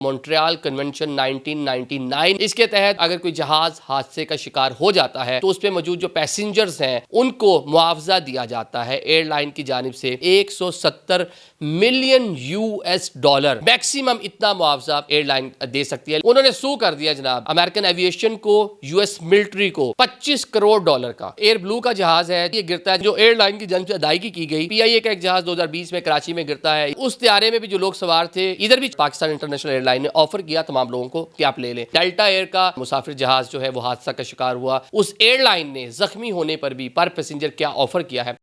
Montreal convention 1999। इसके तहत अगर कोई जहाज हादसे का शिकार हो जाता है तो उस पे मौजूद जो पैसेंजर्स हैं उनको मुआवजा दिया जाता है एयरलाइन की जानिब से 170 मिलियन यूएस डॉलर मैक्सिमम इतना मुआवजा एयरलाइन दे सकती है। उन्होंने सू कर दिया जनाब अमेरिकन एविएशन को, यूएस मिलिट्री को 25 करोड़ डॉलर का। एयर ब्लू का जहाज है, ये गिरता है जो एयरलाइन की जानिब से अदायगी की गई। पीआईए का एक जहाज 2020 में कराची में गिरता है। उस त्यारे में भी जो लोग सवार थे, इधर भी पाकिस्तान इंटरनेशनल एयरलाइन ने ऑफर किया तमाम लोगों को कि आप ले लें। डेल्टा एयर का मुसाफिर जहाज जो है वो हादसा का शिकार हुआ। उस एयरलाइन ने जख्मी होने पर भी पर पैसेंजर क्या ऑफर किया है।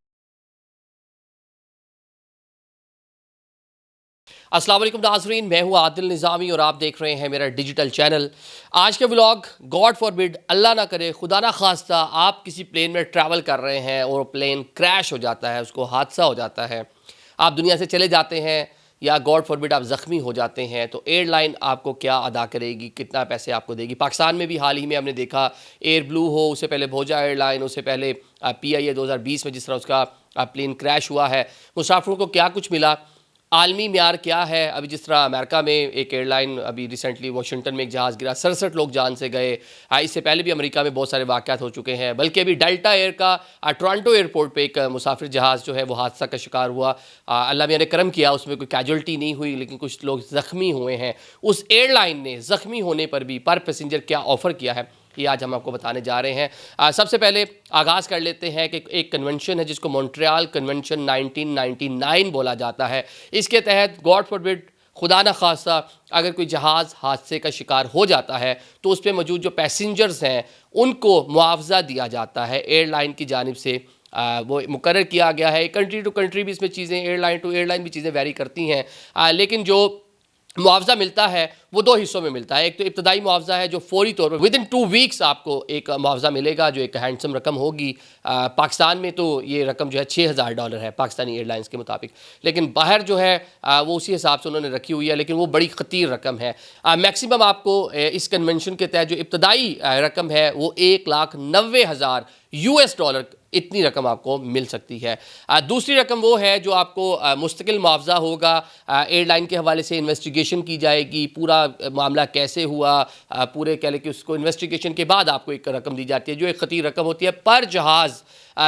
अस्सलाम वालेकुम नाज़रीन, मैं हूं आदिल निज़ामी और आप देख रहे हैं मेरा डिजिटल चैनल। आज का व्लॉग गॉड फॉरबिड, अल्लाह ना करे, खुदा ना खास्ता आप किसी प्लेन में ट्रैवल कर रहे हैं और प्लेन क्रैश हो जाता है, उसको हादसा हो जाता है, आप दुनिया से चले जाते हैं या गॉड फॉरबिड आप ज़ख्मी हो जाते हैं तो एयरलाइन आपको क्या अदा करेगी, कितना पैसे आपको देगी। पाकिस्तान में भी हाल ही में हमने देखा एयर ब्लू हो, उससे पहले भोजा एयरलाइन, उससे पहले पीआईए 2020 में जिस तरह उसका प्लेन क्रैश हुआ है, मुसाफिरों को क्या कुछ मिला, आलमी म्यार क्या है। अभी जिस तरह अमेरिका में एक एयरलाइन अभी रिसेंटली वाशिंगटन में एक जहाज़ गिरा, 67 लोग जान से गए। इससे पहले भी अमेरिका में बहुत सारे वाक़यात हो चुके हैं। बल्कि अभी डेल्टा एयर का टोरंटो एयरपोर्ट पे एक मुसाफिर जहाज़ जो है वो हादसा का शिकार हुआ। अल्लाह मियां ने करम किया, उसमें कोई कैजुअल्टी नहीं हुई, लेकिन कुछ लोग ज़ख्मी हुए हैं। उस एयरलाइन ने ज़ख्मी होने पर भी पर पैसेंजर क्या ऑफ़र किया है, ये आज हम आपको बताने जा रहे हैं। सबसे पहले आगाज़ कर लेते हैं कि एक कन्वेंशन है जिसको मॉन्ट्रियल कन्वेंशन 1999 बोला जाता है। इसके तहत गॉड फॉरबिड, खुदा न खास्ता अगर कोई जहाज़ हादसे का शिकार हो जाता है तो उस पर मौजूद जो पैसेंजर्स हैं उनको मुआवजा दिया जाता है एयरलाइन की जानिब से। वो मुकर्रर किया गया है। कंट्री टू कंट्री भी इसमें चीज़ें, एयरलाइन टू एयरलाइन भी चीज़ें वेरी करती हैं, लेकिन जो मुआवजा मिलता है वो दो हिस्सों में मिलता है। एक तो इब्तदाई मुआवजा है जो फौरी तौर पर विद इन 2 वीक्स आपको एक मुआवजा मिलेगा, जो एक हैंडसम रकम होगी। पाकिस्तान में तो ये रकम जो है $6000 है पाकिस्तानी एयरलाइंस के मुताबिक, लेकिन बाहर जो है वो उसी हिसाब से उन्होंने रखी हुई है, लेकिन वो बड़ी ख़तीर रकम है। मैक्सिमम आपको इस कन्वेंशन के तहत जो इब्तदाई रकम है वो $1,90,000 यूएस डॉलर, इतनी रकम आपको मिल सकती है। दूसरी रकम वो है जो आपको मुस्तकिल मुआवजा होगा। एयरलाइन के हवाले से इन्वेस्टिगेशन की जाएगी, पूरा मामला कैसे हुआ, पूरे कह लें कि उसको इन्वेस्टिगेशन के बाद आपको एक रकम दी जाती है जो एक खतीर रकम होती है पर जहाज़।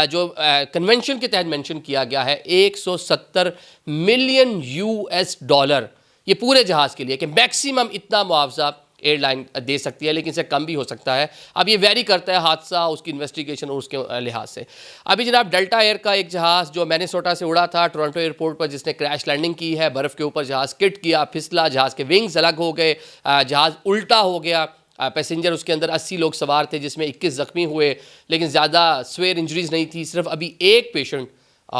जो कन्वेंशन के तहत मेंशन किया गया है 170 मिलियन यूएस डॉलर, ये पूरे जहाज़ के लिए कि मैक्सिमम इतना मुआवजा एयरलाइन दे सकती है, लेकिन इससे कम भी हो सकता है। अब ये वेरी करता है हादसा, उसकी इन्वेस्टिगेशन और उसके लिहाज से। अभी जनाब डेल्टा एयर का एक जहाज़ जो मिनेसोटा से उड़ा था टोरंटो एयरपोर्ट पर, जिसने क्रैश लैंडिंग की है, बर्फ़ के ऊपर जहाज़ किट किया, फिसला, जहाज़ के विंग्स अलग हो गए, जहाज़ उल्टा हो गया। पैसेंजर उसके अंदर 80 लोग सवार थे जिसमें 21 ज़ख्मी हुए, लेकिन ज़्यादा स्वेयर इंजरीज़ नहीं थी। सिर्फ अभी एक पेशेंट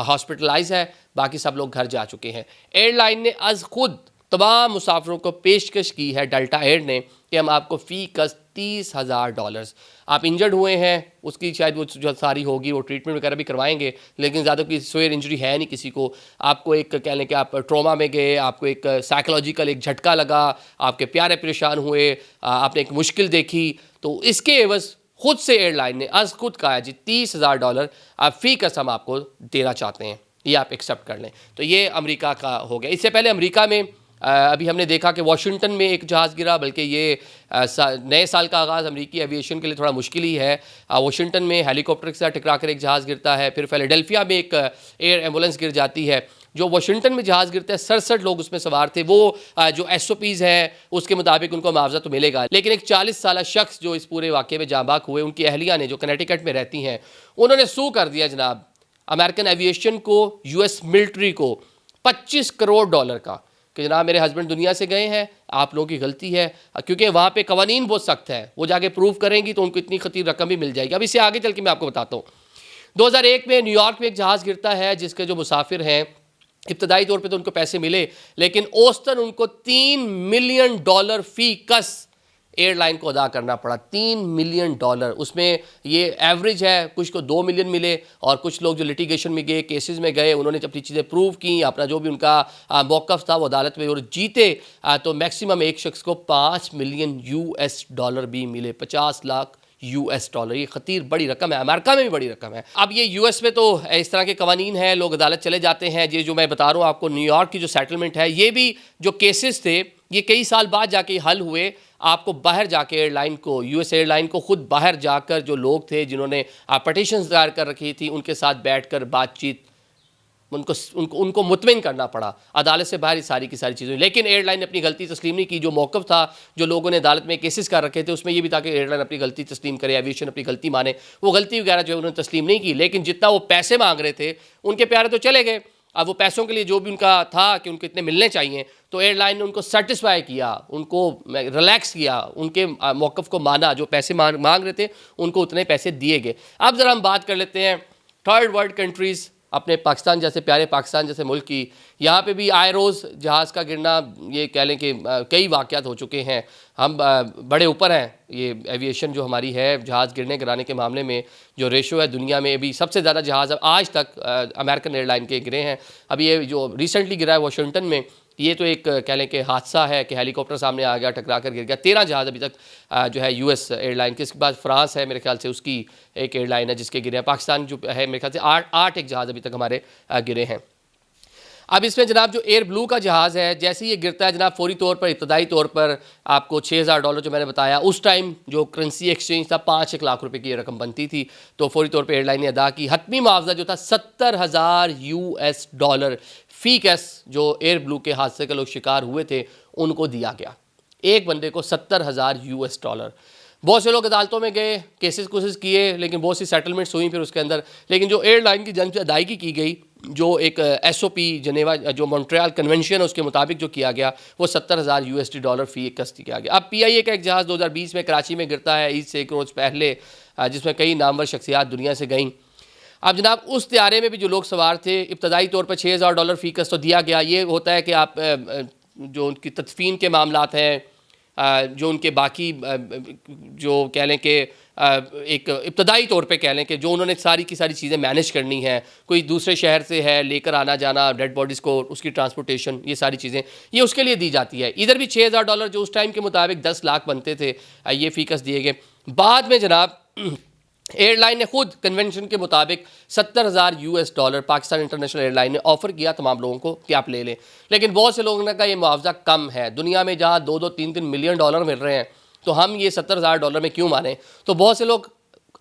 हॉस्पिटलाइज है, बाकी सब लोग घर जा चुके हैं। एयरलाइन ने आज खुद तमाम मुसाफिरों को पेशकश की है, डेल्टा एयर ने, कि हम आपको फ़ी कस $30,000, आप इंजर्ड हुए हैं उसकी शायद वो जो सारी होगी वो ट्रीटमेंट वगैरह भी करवाएंगे, लेकिन ज़्यादा कोई स्वेयर इंजरी है नहीं किसी को। आपको एक कह लें कि आप ट्रॉमा में गए, आपको एक साइकोलॉजिकल एक झटका लगा, आपके प्यारे परेशान हुए, आपने एक मुश्किल देखी, तो इसके एवज़ खुद से एयरलाइन ने आज खुद कहा है जी $30,000 आप फ़ी कसम आपको देना चाहते हैं, ये आप एक्सेप्ट कर लें। तो ये अमेरिका का हो गया। इससे पहले अमेरिका में अभी हमने देखा कि वाशिंगटन में एक जहाज़ गिरा, बल्कि ये नए साल का आगाज़ अमेरिकी एविएशन के लिए थोड़ा मुश्किल ही है। वाशिंगटन में हेलीकॉप्टर के साथ टकरा कर एक जहाज़ गिरता है, फिर फिलाडेल्फिया में एक एयर एम्बुलेंस गिर जाती है। जो वाशिंगटन में जहाज़ गिरता है 67 लोग उसमें सवार थे। वो जो SOPs हैं उसके मुताबिक उनको मुआवजा तो मिलेगा, लेकिन एक 40 साल शख्स जो इस पूरे वाक़े में जाँ बाक हुए, उनकी अहलिया ने जो कनेटिकट में रहती हैं, उन्होंने सू कर दिया जनाब अमेरिकन एविएशन को, यूएस मिलिट्री को $25 करोड़ का कि जनाब मेरे हस्बैंड दुनिया से गए हैं, आप लोगों की गलती है, क्योंकि वहाँ पे कवानीन बहुत सख्त है, वो जाके प्रूव करेंगी तो उनको इतनी खतीर रकम भी मिल जाएगी। अब इससे आगे चल के मैं आपको बताता हूँ। 2001 में न्यूयॉर्क में एक जहाज़ गिरता है जिसके जो मुसाफिर हैं इब्तदाई तौर पे तो उनको पैसे मिले, लेकिन औसतन उनको $3 मिलियन फ़ी कस एयरलाइन को अदा करना पड़ा। $3 मिलियन, उसमें ये एवरेज है, कुछ को 2 मिलियन मिले, और कुछ लोग जो लिटिगेशन में गए, केसेस में गए, उन्होंने अपनी चीज़ें प्रूव की, अपना जो भी उनका मौक़िफ़ था वो अदालत में और जीते, तो मैक्सिमम एक शख्स को $5 मिलियन यूएस डॉलर भी मिले, 50 लाख यूएस डॉलर। ये खतीर बड़ी रकम है, अमेरिका में भी बड़ी रकम है। अब ये यूएस में तो इस तरह के कवानीन हैं, लोग अदालत चले जाते हैं। ये जो मैं बता रहा हूँ आपको, न्यूयॉर्क की जो सेटलमेंट है, ये भी जो केसेस थे ये कई साल बाद जाके हल हुए। आपको बाहर जाके एयरलाइन को, यूएस एयरलाइन को खुद बाहर जाकर जो लोग थे जिन्होंने पटिशन्स दायर कर रखी थी, उनके साथ बैठकर बातचीत, उनको उनको उनको मुतमिन करना पड़ा अदालत से बाहर, सारी की सारी चीज़ें। लेकिन एयरलाइन ने अपनी गलती तस्लीम नहीं की। जो मौक़िफ़ था, जो लोगों ने अदालत में केसेस कर रखे थे, उसमें ये भी था कि एयरलाइन अपनी गलती तस्लीम करे, एविएशन अपनी गलती माने। वो गलती वगैरह जो है उन्होंने तस्लीम नहीं की, लेकिन जितना वो पैसे मांग रहे थे उनके प्यारे तो चले गए। अब वो पैसों के लिए जो भी उनका था कि उनको इतने मिलने चाहिए, तो एयरलाइन ने उनको सेटिस्फाई किया, उनको रिलैक्स किया, उनके मौक़िफ़ को माना। जो पैसे मांग रहे थे उनको उतने पैसे दिए गए। अब ज़रा हम बात कर लेते हैं थर्ड वर्ल्ड कंट्रीज़, अपने पाकिस्तान जैसे प्यारे पाकिस्तान जैसे मुल्क की। यहाँ पे भी आए रोज़ जहाज़ का गिरना, ये कह लें कि कई वाक़यात हो चुके हैं। हम बड़े ऊपर हैं, ये एविएशन जो हमारी है, जहाज़ गिरने गिराने के मामले में जो रेशो है दुनिया में, अभी सबसे ज़्यादा जहाज़ आज तक अमेरिकन एयरलाइन के गिरे हैं। अभी ये जो रिसेंटली गिरा है वाशिंगटन में, ये तो एक कह लें कि हादसा है कि हेलीकॉप्टर सामने आ गया, टकरा कर गिर गया। 13 जहाज़ अभी तक जो है यूएस एयरलाइन के। इसके बाद फ्रांस है मेरे ख्याल से, उसकी एक एयरलाइन है जिसके गिरे हैं। पाकिस्तान जो है मेरे ख्याल से आठ एक जहाज़ अभी तक हमारे गिरे हैं। अब इसमें जनाब जो एयर ब्लू का जहाज़ है, जैसे ही ये गिरता है जनाब, फौरी तौर पर, इब्तदाई तौर पर आपको $6000 जो मैंने बताया, उस टाइम जो करेंसी एक्सचेंज था 5-1 लाख रुपए की रकम बनती थी, तो फौरी तौर पर एयरलाइन ने अदा की। हतमी मुआवजा जो था $70,000 फ़ी केस जो एयर ब्लू के हादसे के लोग शिकार हुए थे उनको दिया गया। एक बंदे को $70,000। बहुत से लोग अदालतों में गए, केसेस कोशिश किए, लेकिन बहुत सी सेटलमेंट्स हुई फिर उसके अंदर। लेकिन जो एयरलाइन की जानिब से अदायगी की गई, जो एक SOP जनेवा जो मॉन्ट्रियल कन्वेंशन है उसके मुताबिक जो किया गया, वो $70,000 फ़ी केस किया गया। अब PIA का एक जहाज़ 2020 में कराची में गिरता है, ईद से एक रोज़ पहले, जिसमें कई नामवर शख्सियात दुनिया से गईं। अब जनाब उस त्यारे में भी जो लोग सवार थे, इब्तदाई तौर पर $6000 फ़ी केस तो दिया गया। ये होता है कि आप जो उनकी तदफीन के मामलात हैं, जो उनके बाकी जो कह लें कि एक इब्तदाई तौर पे कह लें कि जो उन्होंने सारी की सारी चीज़ें मैनेज करनी है, कोई दूसरे शहर से है लेकर आना जाना, डेड बॉडीज़ को, उसकी ट्रांसपोर्टेशन, ये सारी चीज़ें ये उसके लिए दी जाती है। इधर भी $6000 जो उस टाइम के मुताबिक 10 लाख बनते थे, ये फ़ी केस दिए गए। बाद में जनाब एयरलाइन ने खुद कन्वेंशन के मुताबिक $70,000 पाकिस्तान इंटरनेशनल एयरलाइन ने ऑफ़र किया तमाम लोगों को कि आप ले लें। लेकिन बहुत से लोगों ने कहा ये मुआवजा कम है। दुनिया में जहाँ $2-3 मिलियन मिल रहे हैं, तो हम ये $70,000 में क्यों माने। तो बहुत से लोग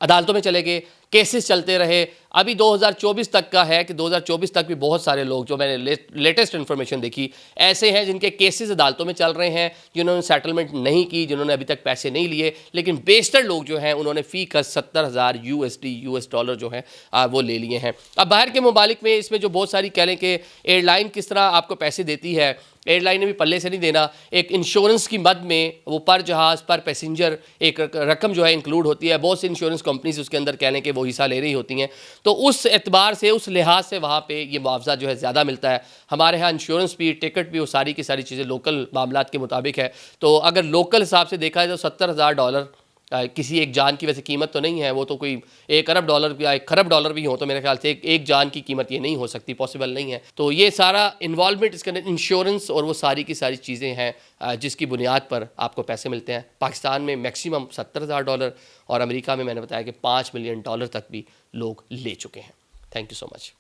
अदालतों में चले गए, केसेस चलते रहे। अभी 2024 तक का है कि 2024 तक भी बहुत सारे लोग, जो मैंने लेटेस्ट इन्फॉर्मेशन देखी, ऐसे हैं जिनके केसेस अदालतों में चल रहे हैं, जिन्होंने सेटलमेंट नहीं की, जिन्होंने अभी तक पैसे नहीं लिए, लेकिन बेशतर लोग जो हैं उन्होंने फ़ी का $70,000 जो है वो ले लिए हैं। अब बाहर के ममालिक में इसमें जो बहुत सारी कह लें कि एयरलाइन किस तरह आपको पैसे देती है, एयरलाइन ने भी पल्ले से नहीं देना। एक इंश्योरेंस की मद में वो पर जहाज़ पर पैसेंजर एक रकम जो है इंक्लूड होती है। बहुत सी इंश्योरेंस कंपनीज उसके अंदर कह लें कि वो हिस्सा ले रही होती हैं, तो उस एतबार से, उस लिहाज से वहाँ पे ये मुआवजा जो है ज़्यादा मिलता है। हमारे यहाँ इंश्योरेंस भी, टिकट भी, वो सारी की सारी चीज़ें लोकल मामलात के मुताबिक है। तो अगर लोकल हिसाब से देखा जाए तो $70,000 किसी एक जान की वैसे कीमत तो नहीं है। वो तो कोई $1 अरब या $1 खरब भी हो तो मेरे ख्याल से एक जान की कीमत ये नहीं हो सकती, पॉसिबल नहीं है। तो ये सारा इन्वॉल्वमेंट इसके अंदर इंश्योरेंस और वो सारी की सारी चीज़ें हैं जिसकी बुनियाद पर आपको पैसे मिलते हैं। पाकिस्तान में मैक्सिमम $70,000 और अमेरिका में मैंने बताया कि $5 मिलियन तक भी लोग ले चुके हैं। Thank you so much.